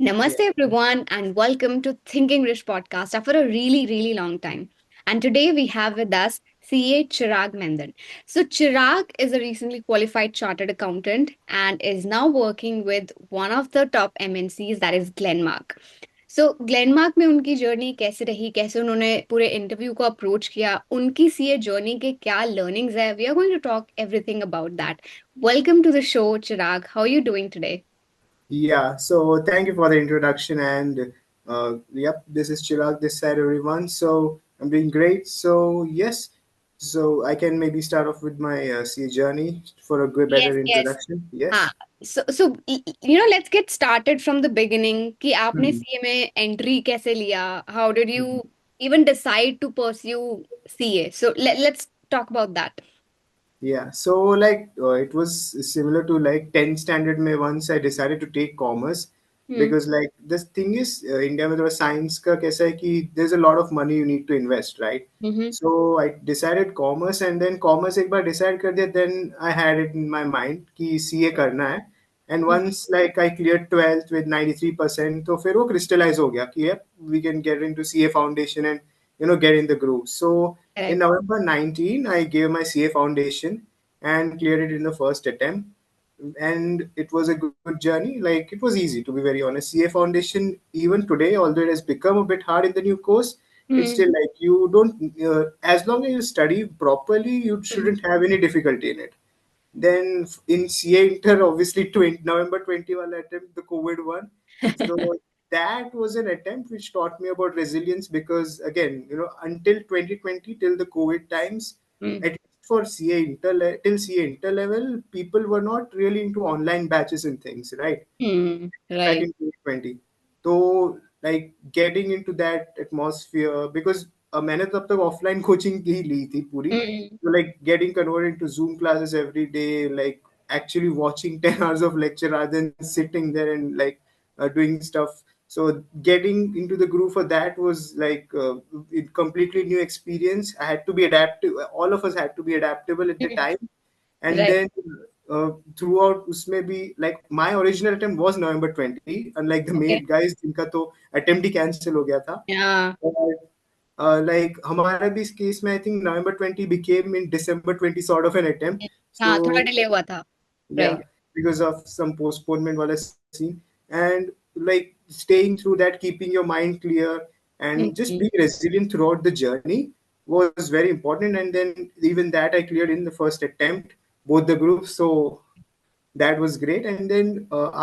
Namaste, Yeah. everyone, and welcome to Thinking Rich podcast after a really, really long time. And today we have with us CA Chirag Mendan. So, Chirag is a recently qualified chartered accountant and is now working with one of the top MNCs, that is Glenmark. So Glenmark में उनकी journey कैसे रही, कैसे उन्होंने पूरे interview को approach किया, उनकी सीए जर्नी के क्या लर्निंग्स है, we are going to talk everything about that. Welcome to the show, Chirag. How are you doing today? Yeah. So thank you for the introduction. And yep, this is Chirag this side, everyone. So I'm doing great. So, yes. So I can maybe start off with my CA journey for a good, Yes, better yes. introduction. हाँ. Yes. Let's get started from the beginning कि आपने Hmm. CA में entry कैसे लिया? How did you even decide to pursue CA? So let's talk about that. Yeah, so like it was similar to like 10th standard में once I decided to take commerce Hmm. because like this thing is India में थोड़ा science का कैसा है कि there's a lot of money you need to invest, right? Mm-hmm. So I decided commerce and then commerce एक बार decide कर दिया, then I had it in my mind कि CA करना है. And once like I cleared 12th with 93%, तो फिर वो crystallize हो गया कि yep, we can get into CA foundation and get in the groove. So in Correct. November 19, I gave my CA foundation and cleared it in the first attempt. And it was a good journey. Like it was easy, to be very honest. CA foundation, even today, although it has become a bit hard in the new course, it's Hmm. still like you don't, as long as you study properly, you shouldn't have any difficulty in it. Then in CA Inter, obviously, November 20 wala attempt, the COVID one. So that was an attempt which taught me about resilience because, again, until 2020, till the COVID times, Hmm. at least for till CA Inter level, people were not really into online batches and things, right? Hmm. Back Right. in 2020. So like getting into that atmosphere because मैंने तब तक offline coaching ही ली थी पूरी. Hmm. So like getting converted into Zoom classes every day, like actually watching 10 hours of lecture rather than sitting there and like doing stuff. So getting into the groove for that was like a completely new experience. I had to be adaptive. All of us had to be adaptable at the Hmm. time. And Right. then throughout उसमें भी like my original attempt was November 20, unlike the Okay. mate guys जिनका तो attempt ही cancel हो गया था. Yeah. But, like हमारा भी इस case में I think November 20 became in December 20 sort of an attempt. हाँ, So थोड़ा डिले हुआ था. yeah, Right. because of some postponement wala scene. And like staying through that, keeping your mind clear and just Hmm. being resilient throughout the journey was very important. And then even that I cleared in the first attempt, both the groups. So that was great. And then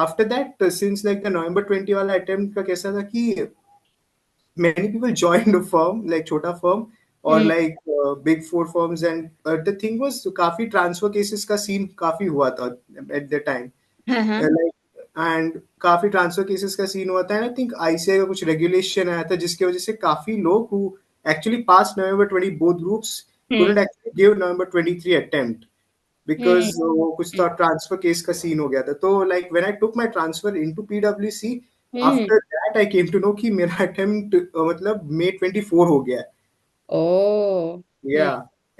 after that, since like the November 20 wala attempt का कैसा था कि many people joined a firm like Chota firm or Hmm. like big four firms. And the thing was काफी transfer cases का scene काफी हुआ था at the time. हाँ, हाँ. लाइक एंड काफी ट्रांसफर केसेस का सीन हुआ था. एंड आई थिंक आईसीआई का कुछ रेगुलेशन आया था जिसकी वजह से काफी लोग who actually pass November 20 both groups Hmm. couldn't actually give November 23 attempt Hmm. because वो कुछ तो ट्रांसफर केस का सीन हो गया था. तो like when I took my transfer into पीडब्ल्यूसी, Hmm. After that I came to know कि मेरा अटेम्प्ट मतलब मई 24 हो गया है. Oh. या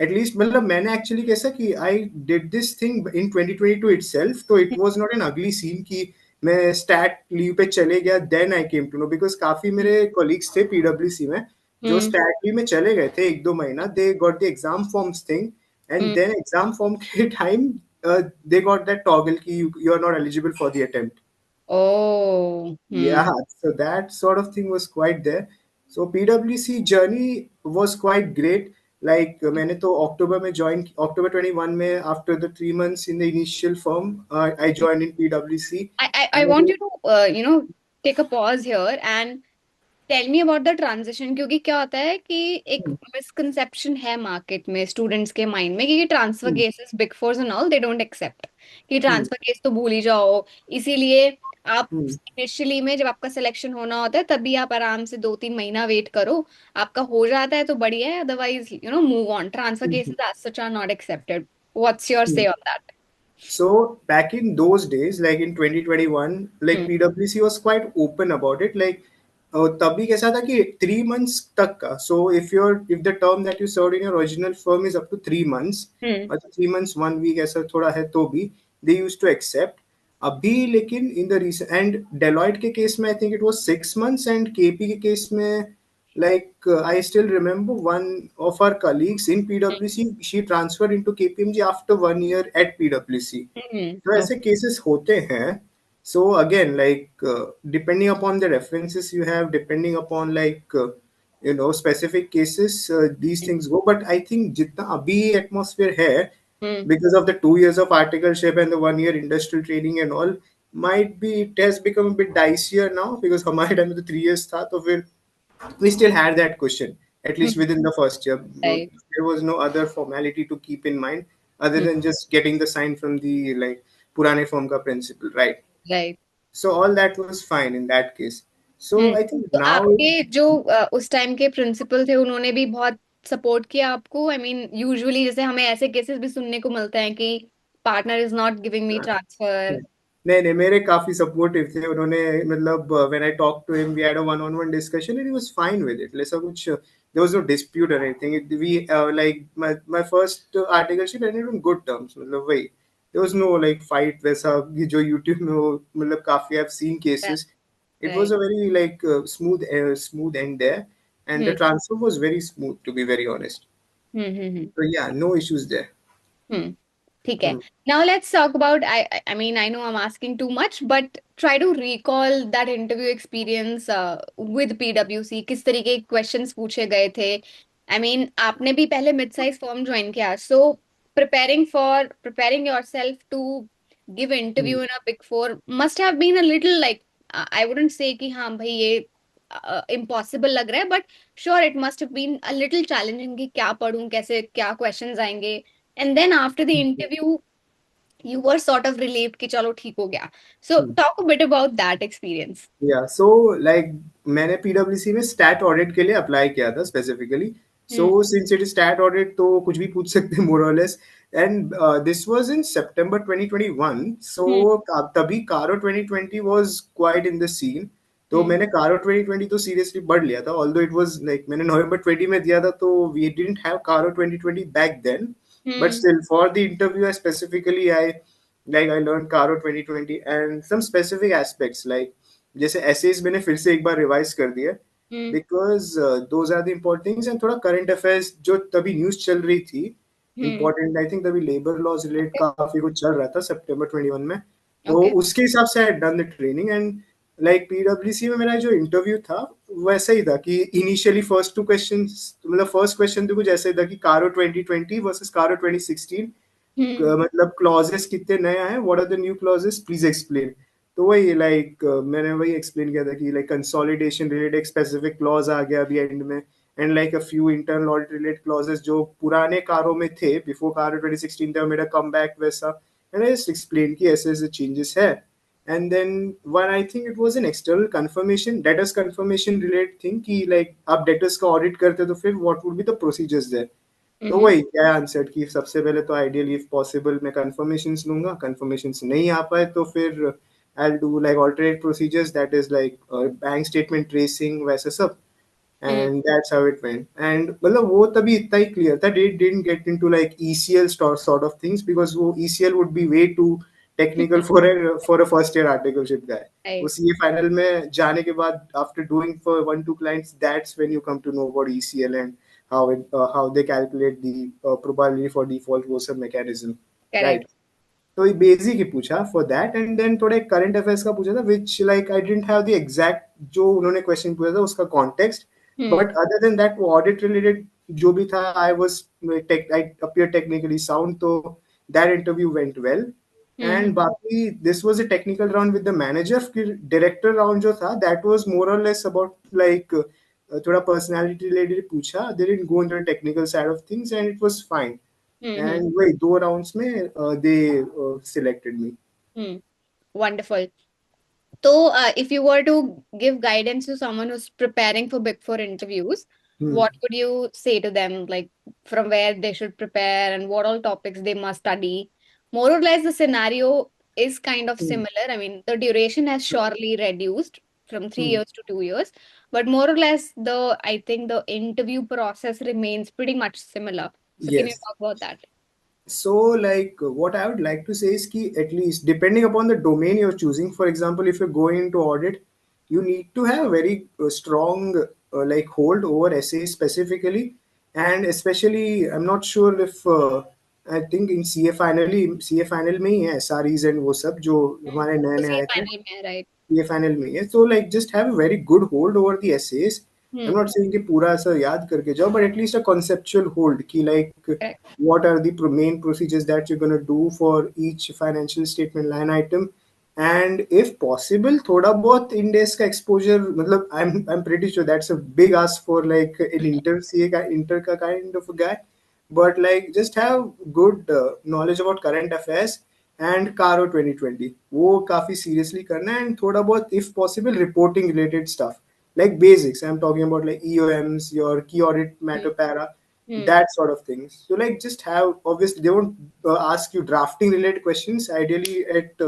एटलीस्ट मतलब मैंने एक्चुअली कैसा कि I did this thing in 2022 itself. तो it was not an ugly scene कि मैं स्टैट लीव पे चले गया then I came to know because काफी मेरे कोलीग्स थे पीडब्ल्यूसी में जो Hmm. स्टैट लीव में चले गए थे 1-2 महीना. They got the exam forms thing and Hmm. Then exam form के time they got that toggle कि you are not eligible for the attempt. Oh. Hmm. Yeah, so that sort of thing was quite there. So PwC journey was quite great. Like मैंने तो अक्टूबर में join अक्टूबर 21 में after the 3 months in the initial firm, I joined in PwC. I want you to take a pause here and tell me about the transition. क्योंकि क्या होता है कि एक मिसकंसेप्शन है मार्केट में, स्टूडेंट्स के माइंड में, कि transfer Hmm, cases big fours and all they don't accept, कि hmm, ट्रांसफर केस तो भूल ही जाओ. इसीलिए आप hmm, इनिशियली में जब आपका सिलेक्शन होना होता है तभी आप आराम से 2-3 महीना वेट करो. आपका हो जाता है तो बढ़िया है, otherwise move on. Transfer hmm, cases as such are not accepted. What's your hmm. Say on that? So back in those days, like in 2021, like PwC was quite open about it. Like तभी कैसा था कि 3 months तक का. So if the term that you served in your original firm is up to 3 months, हम्म. मतलब 3 months 1 week ऐसा थोड़ा है तो भी they used to accept. अभी लेकिन in the recent and Deloitte के केस में I think it was 6 months and KP के केस में like I still remember one of our colleagues in पीडब्ल्यूसी she transferred into KPMG after 1 year at पीडब्ल्यूसी. तो ऐसे ओके. केसेस होते हैं. So again, like depending upon the references you have, depending upon like specific cases, these things go. But I think जितना अभी atmosphere है, because of the 2 years of articleship and the 1 year industrial training and all, might be it has become a bit dicier now because हमारे time में तो 3 years था तो फिर we still had that question at least within the first year. Right. There was no other formality to keep in mind other Hmm. than just getting the sign from the like पुराने firm का principal, right? Right. So all that was fine in that case. So hmm. I think तो now, आपके जो उस time के principal थे उन्होंने भी बहुत सपोर्ट किया आपको? आई मीन यूजुअली जैसे हमें ऐसे केसेस भी सुनने को मिलते हैं कि partner is not giving me transfer. नहीं नहीं मेरे काफी सपोर्टिव थे उन्होंने. मतलब when I talk to him we had a one on one discussion and he was fine with it. ऐसा कुछ there was no dispute or anything. We like my first articleship ended on good terms. मतलब वही there was no like fight वैसा कि जो YouTube में वो मतलब काफी I've seen cases. It was right. a very like smooth end there, and hmm. the transfer was very smooth to be very honest. Hmm. So yeah, no issues there. हम्म. ठीक है. Hmm. Now let's talk about, I mean I know I'm asking too much, but try to recall that interview experience with PwC. किस तरीके के questions पूछे गए थे? I mean आपने भी पहले mid size firm join किया, so preparing yourself to give Hmm. interview in a big four must have been a little like, I wouldn't say कि हाँ भाई ये impossible लग रहा है, but sure it must have been a little challenging कि क्या पढूं, कैसे क्या questions आएंगे. And then after the interview, you were sort of relieved कि चलो ठीक हो गया. So Hmm. talk a bit about that experience. या सो लाइक मैंने पीडब्ल्यूसी में स्टैट ऑडिट के लिए अप्लाई किया था specifically. So Hmm. Since it is stat audit तो कुछ भी पूछ सकते हैं more or less. And this was in September 2021. So Hmm. तभी CARO 2020 was quite in the scene. तो Hmm. मैंने कारो 2020 तो सीरियसली पढ़ लिया था ऑल्दो इट वाज लाइक मैंने नवंबर 20 में दिया था तो we didn't have CARO 2020 back then. But Hmm. Still for the interview I specifically I like I learned Caro 2020 and some specific aspects like जैसे essays मैंने फिर से एक बार रिवाइज कर दिया Hmm. Because those are the important things. And थोड़ा current affairs जो तभी न्यूज चल रही थी Hmm. इम्पोर्टेंट आई थिंक तभी लेबर लॉज रिलेटेड Okay. काफी कुछ चल रहा था सितंबर 21 में. तो Okay. उसके हिसाब से I done the training and like पीडब्ल्यूसी में मेरा जो इंटरव्यू था वैसा ही था कि इनिशियली फर्स्ट टू क्वेश्चन मतलब फर्स्ट क्वेश्चन तो कुछ ऐसा ही था कि कारो 2020 वर्सेस कारो 2016. Hmm. मतलब क्लॉजेस कितने नए आए, what are the new clauses please explain. तो वही लाइक मैंने वही एक्सप्लेन किया था कि like consolidation related specific clause आ गया अभी एंड में. And like a few internal audit related clauses जो पुराने कारों में थे बिफोर कारो 2016 था मेरा कम बैक वैसा. एंड आई जस्ट एक्सप्लेन कि ऐसे ऐसे चेंजेस है. And then one I think it was an external confirmation debtors confirmation related thing कि लाइक आप डेटर्स का ऑडिट करते तो फिर what would be the procedures there. तो Hmm. वही क्या आंसर कि सबसे पहले तो आइडियली इफ पॉसिबल मैं कंफर्मेशंस लूंगा. कंफर्मेशंस नहीं आ पाए तो फिर I do like alternate procedures that is like bank statement tracing वैसे सब. Hmm. And that's how it went. And मतलब वो तभी इतना ही clear था. They didn't get into like ECL sort of things because वो ECL would be way too technical for a first year articleship guy. वो Right. CA final में जाने के बाद after doing for 1 2 clients that's when you come to know about ECL and how they calculate the probability for default वो सब mechanism, right? Correct. तो ये basic ही पूछा फॉर दैट एंड देन थोड़ा करंट अफेयर्स का पूछा था which like I didn't have the exact जो उन्होंने क्वेश्चन पूछा था उसका context. Hmm. But other than that वो ऑडिट रिलेटेड जो भी था I was I appear technically sound. तो that interview went well. Hmm. And बाकी this was a technical round with the manager. फिर डायरेक्टर राउंड जो था that was more or less about like थोड़ा personality related पूछा. They didn't go into the technical side of things and it was fine. Hmm. And वही 2 rounds में they selected me. Hmm. Wonderful. So, if you were to give guidance to someone who's preparing for Big Four interviews, what would you say to them? Like from where they should prepare and what all topics they must study? More or less, the scenario is kind of similar. I mean, the duration has surely reduced from 3 years to 2 years, but more or less, I think the interview process remains pretty much similar. So, can you Yes. talk about that? So, like, what I would like to say is ki at least depending upon the domain you're choosing, for example, if you're going into audit, you need to have a very strong like hold over essays specifically, and especially I'm not sure if I think in CA final में ही है SREs and वो सब जो हमारे नए नए उसी आए थे, फाइनल में, राइट? ये फाइनल में ही है. So like just have a very good hold over the essays. I'm hmm. not saying कि पूरा ऐसा याद करके जाओ, but at least a conceptual hold कि like Correct. what are the main procedures that you're going to do for each financial statement line item, and if possible थोड़ा बहुत index का exposure, मतलब I'm pretty sure that's a big ask for like an inter CA का inter का kind of a guy, but like just have good knowledge about current affairs and Caro 2020 वो काफी seriously करना है, and थोड़ा बहुत if possible reporting related stuff like basics. I'm talking about like EOMs, your key audit hmm. matter para, hmm. that sort of things. So like just have, obviously they won't ask you drafting related questions. Ideally at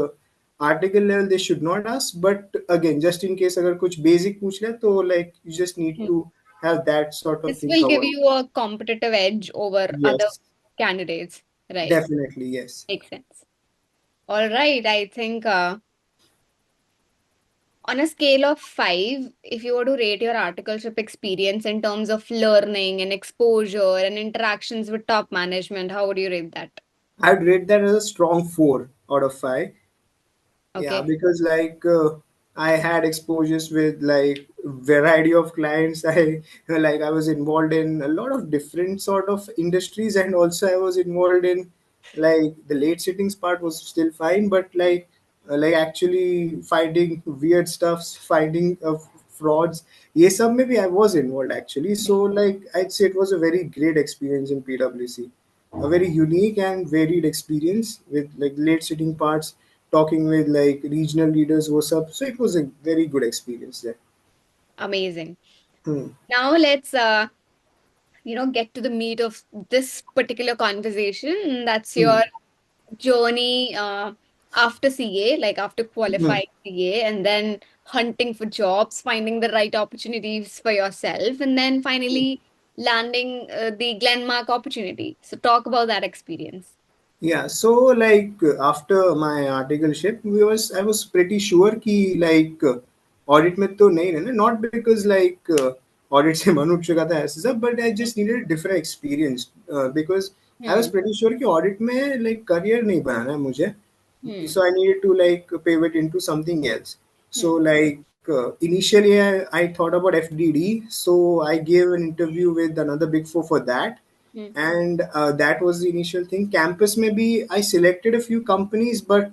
article level they should not ask, but again just in case अगर कुछ basic पूछ ले तो like you just need hmm. to have that sort of This thing will give covered. you a competitive edge over other Yes, candidates, right? definitely yes. Makes sense. All right, I think on a scale of 5, if you were to rate your articleship experience in terms of learning and exposure and interactions with top management, how would you rate that? I'd rate that as a strong 4 out of 5. Yeah, Okay. because like I had exposures with like variety of clients. I was involved in a lot of different sort of industries, and also I was involved in like the late sittings part was still fine, but like actually finding weird stuffs, finding frauds. Yes, some maybe I was involved actually. So like I'd say it was a very great experience in PwC, a very unique and varied experience with like late sitting parts, talking with like regional leaders, what's up. So it was a very good experience there. Amazing. Hmm. Now let's get to the meat of this particular conversation. That's Hmm. your journey after CA, like after Hmm. qualifying CA, and then hunting for jobs, finding the right opportunities for yourself, and then finally landing the Glenmark opportunity. So, talk about that experience. Yeah, so like after my articleship, I was pretty sure कि like audit में तो नहीं रहना, not because like audit से मन उठ चुका था ऐसे सब, but I just needed a different experience because I was Hmm. pretty sure कि audit में like career नहीं बनाना है मुझे, Hmm. so I needed to like pivot into something else. So Hmm. like initially I thought about FDD, so I gave an interview with another big four for that, Hmm. and that was the initial thing. Campus maybe I selected a few companies, but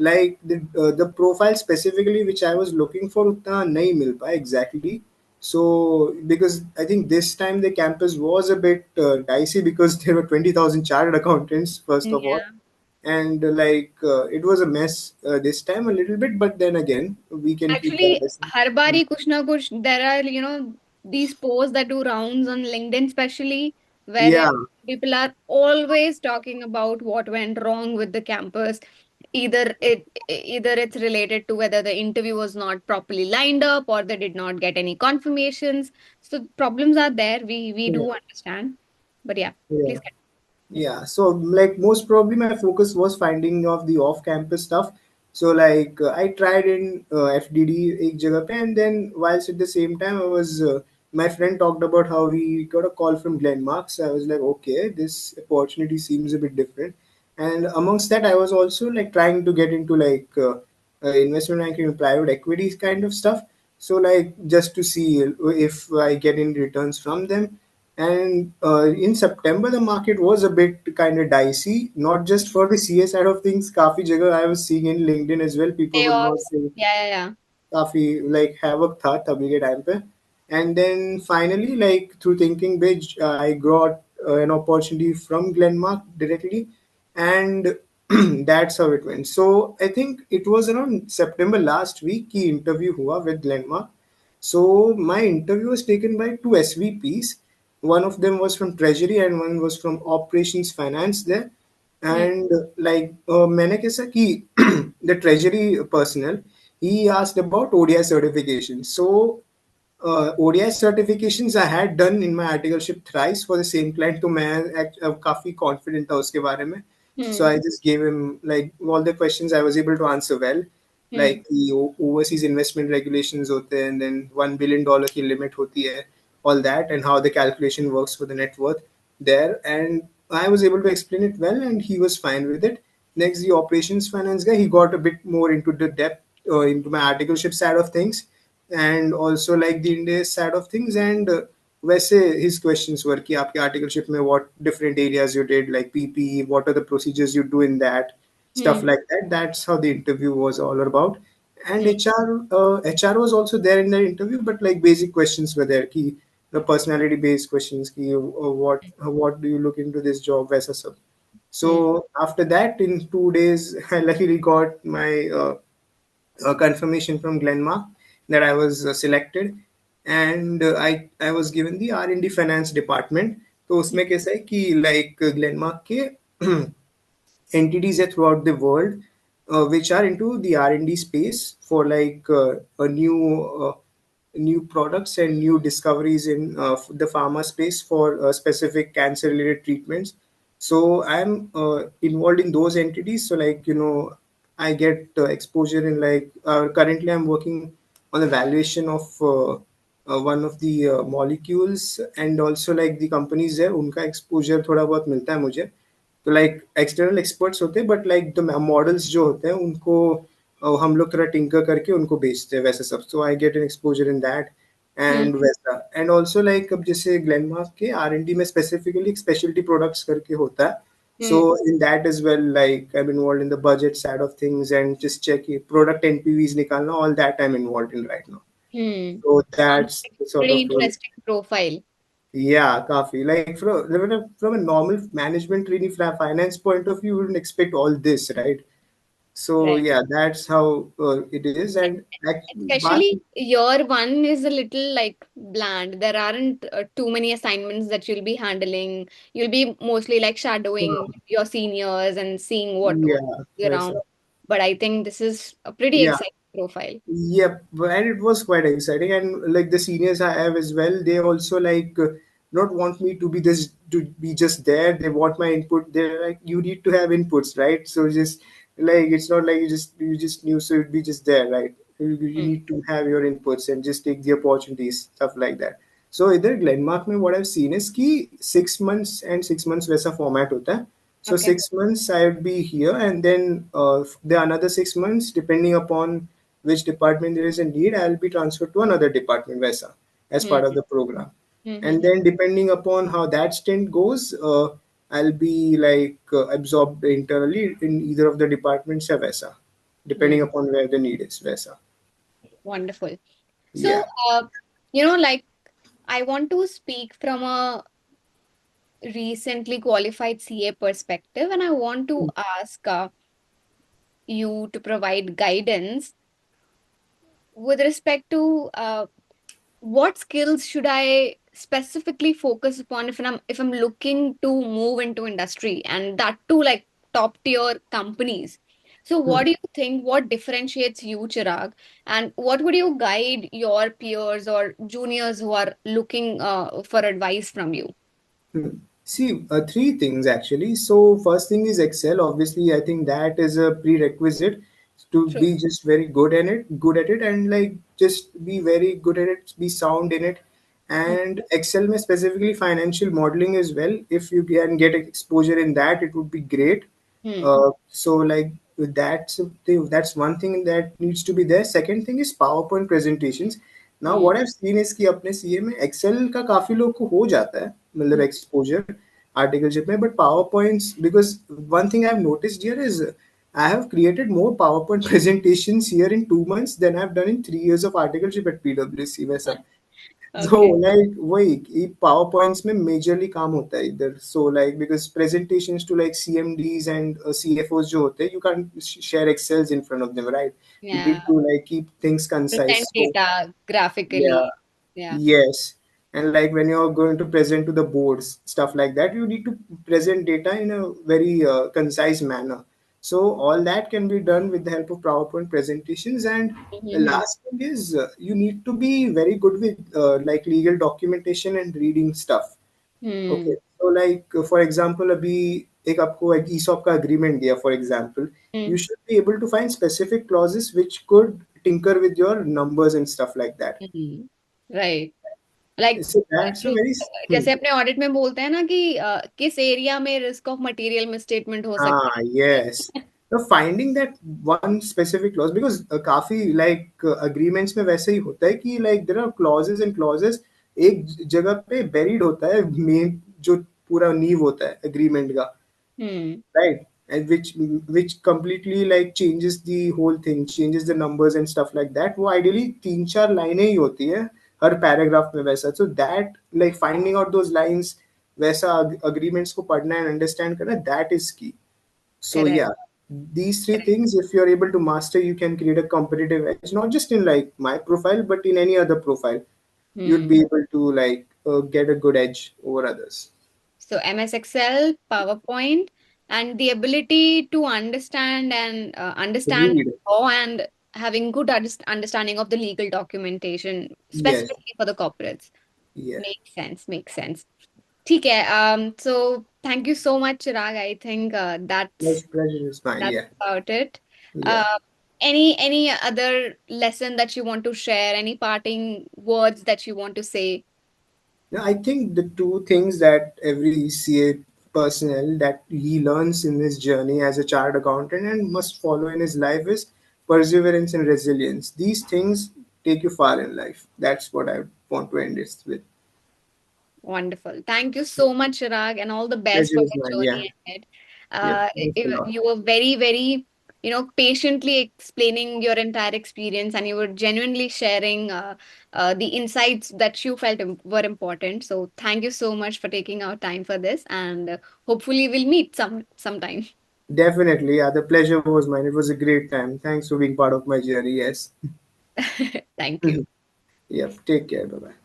like the profile specifically which I was looking for उतना नहीं मिल पाया exactly. So because I think this time the campus was a bit dicey because there were 20,000 chartered accountants first of all, Yeah. and it was a mess this time a little bit, but then again we can keep that Actually, lesson. हर बार ही कुछ ना कुछ, there are, these posts that do rounds on LinkedIn, especially, wherein Yeah, people are always talking about what went wrong with the campus. Either it's related to whether the interview was not properly lined up or they did not get any confirmations. So problems are there. We yeah, do understand. But yeah, yeah. please Yeah, so like most probably my focus was finding of the off-campus stuff. So like I tried in FDD एक जगह पे, and then whilst at the same time I was my friend talked about how he got a call from Glenmark. So I was like, okay, this opportunity seems a bit different. And amongst that, I was also like trying to get into like investment banking and private equities kind of stuff. So like just to see if I get any returns from them. And in September, the market was a bit kind of dicey, not just for the CA side of things. Kafi jagah I was seeing in LinkedIn as well. People would not payoffs. say Yeah, yeah, काफी like havoc था तभी के time पे. And then finally, like through thinking big, I got an opportunity from Glenmark directly, and that's how it went. So I think it was around September last week की interview हुआ with Glenmark. So my interview was taken by two SVPs. One of them was from Treasury and one was from Operations Finance there. yeah. And like मैंने कैसा कि the treasury personnel, he asked about ODI certification. So ODI certifications I had done in my articleship thrice for the same client, तो मैं काफी confident था उसके बारे में. So Hmm. I just gave him like all the questions I was able to answer well. Hmm. Like the overseas investment regulations होते हैं, and then $1 billion की limit होती है, all that, and how the calculation works for the net worth there. And I was able to explain it well, and he was fine with it. Next, the operations finance guy, he got a bit more into the depth, into my articleship side of things, and also like the India side of things. And वैसे his questions were कि आपके articleship में what different areas you did, like PPE, what are the procedures you do in that, stuff Hmm. like that. That's how the interview was all about. And Hmm. HR was also there in the interview, but like basic questions were there. Ki, the personality based questions. Ki, what do you look into this job? वैसा सब. Hmm. So after that, in 2 days, I luckily got my confirmation from Glenmark that I was selected, and I was given the R&D finance department. तो उसमें कैसा है कि like Glenmark के entities are throughout the world, which are into the R&D space for like a new products and new discoveries in the pharma space for specific cancer related treatments. So I'm involved in those entities. So like I get exposure in like currently I'm working on the valuation of one of the molecules, and also like the companies है उनका exposure थोड़ा बहुत मिलता है मुझे. तो like external experts होते हैं, बट लाइक द मॉडल्स जो होते हैं उनको हम लोग थोड़ा टिंकर करके उनको बेचते हैं वैसे सब. So I get an exposure in that Hmm. And वैसा. एंड ऑल्सो लाइक अब जैसे ग्लेनमार्क के R&D में स्पेसिफिकली स्पेशलिटी प्रोडक्ट्स करके होता है. So Hmm. in that as well, like I'm involved in the budget side of things and just checking product NPVs निकालना, all that I'm involved in right now. Hmm. So Sounds that's like the sort pretty of role. interesting profile. Yeah, काफी like from a normal management really finance point of view, you wouldn't expect all this, right? So Right. yeah, that's how it is. And back, Especially year one is a little like bland. There aren't too many assignments that you'll be handling. You'll be mostly like shadowing your seniors and seeing what yeah, around. वैसा. But I think this is a pretty Yeah. exciting profile. Yep, and it was quite exciting. And like the seniors I have as well, they also like not want me to be this to be just there. They want my input. They're like, you need to have inputs, right? So just like it's not like you just knew, so you'd be just there, right? You Hmm. need to have your inputs and just take the opportunities, stuff like that. So इधर Glenmark में what I've seen is कि 6 months and 6 months वैसा format होता है. So Okay. 6 months I would be here, and then the another 6 months, depending upon which department there is a need, I'll be transferred to another department, Vaisa, as Hmm. part of the program. And Hmm. then depending upon how that stint goes, I'll be like absorbed internally in either of the departments, or Vaisa, depending Hmm. upon where the need is, Vaisa. Wonderful. So, Yeah. like I want to speak from a recently qualified CA perspective, and I want to ask you to provide guidance with respect to what skills should I specifically focus upon if I'm looking to move into industry, and that too like top tier companies. So what do you think, what differentiates you, Chirag, and what would you guide your peers or juniors who are looking for advice from you? Hmm. See, three things actually. So, first thing is Excel. Obviously, I think that is a prerequisite to True. be just very good at it, and like just be very good at it, be sound in it. Hmm. And Excel, में specifically financial modeling as well. If you can get exposure in that, it would be great. Hmm. So like that's one thing that needs to be there. Second thing is PowerPoint presentations. Now Hmm. what I've seen is कि अपने CA में Excel का काफी लोग को हो जाता है, मतलब Hmm. एक्सपोजर आर्टिकलशिप में, but power points because one thing I have noticed here is I have created more PowerPoint presentations here in 2 months than I've done in 3 years of articleship at PwC. वैसा. So Okay. like वही ये power points में majorly काम होता है इधर. So like because presentations to like CMDs and CFOs जो होते हैं, you can't share excels in front of them, right? You Yeah. need to like keep things concise. Present So data yeah, graphically. Yeah. yes. And like when you're going to present to the boards, stuff like that, you need to present data in a very concise manner. So all that can be done with the help of PowerPoint presentations. And the Mm-hmm. last thing is you need to be very good with like legal documentation and reading stuff. Okay, Hmm. so like for example, अभी एक आपको एक ESOP का agreement दिया, for example, Hmm. you should be able to find specific clauses which could tinker with your numbers and stuff like that. Hmm. Right. Like So that's a very जैसे अपने audit में बोलते हैं ना कि किस एरिया में रिस्क ऑफ मटेरियल मिसस्टेटमेंट हो सकता yes. So finding that one specific clause, because काफी like agreements में वैसे ही होता है कि like there are clauses and clauses, एक जगह पे buried होता है main जो पूरा नींव होता है agreement का, है। हम्म। right? And which completely like changes the whole thing, changes the numbers and stuff like that. वो ideally तीन चार लाइनें ही होती है हर paragraph में वैसा. So that like finding out those lines, वैसा agreements को पढ़ना and understand करना, that is key. So correct. yeah, these three things, if you're able to master, you can create a competitive edge, not just in like my profile, but in any other profile. You'd hmm. be able to like get a good edge over others. So MS Excel, PowerPoint, and the ability to understand and understand Read. law and having good understanding of the legal documentation, Yes. specifically for the corporates. Yeah. Makes sense. Makes sense. ठीक है. So thank you so much, Chirag. I think Pleasure is mine. that's Yeah. about it. Yeah. Uh, any other lesson that you want to share? Any parting words that you want to say? Now, I think the two things that every CA personnel that he learns in his journey as a chartered accountant and must follow in his life is perseverance and resilience. These things take you far in life. That's what I want to end this with. Wonderful. Thank you so much, Chirag, and all the best Pleasure for is your mine. Yeah. journey ahead. Yep. Thanks a lot. You were very, very, patiently explaining your entire experience, and you were genuinely sharing the insights that you felt were important. So, thank you so much for taking our time for this, and hopefully, we'll meet sometime. Definitely. Yeah. The pleasure was mine. It was a great time. Thanks for being part of my journey. Yes. Thank you. Yep. Take care. Bye bye.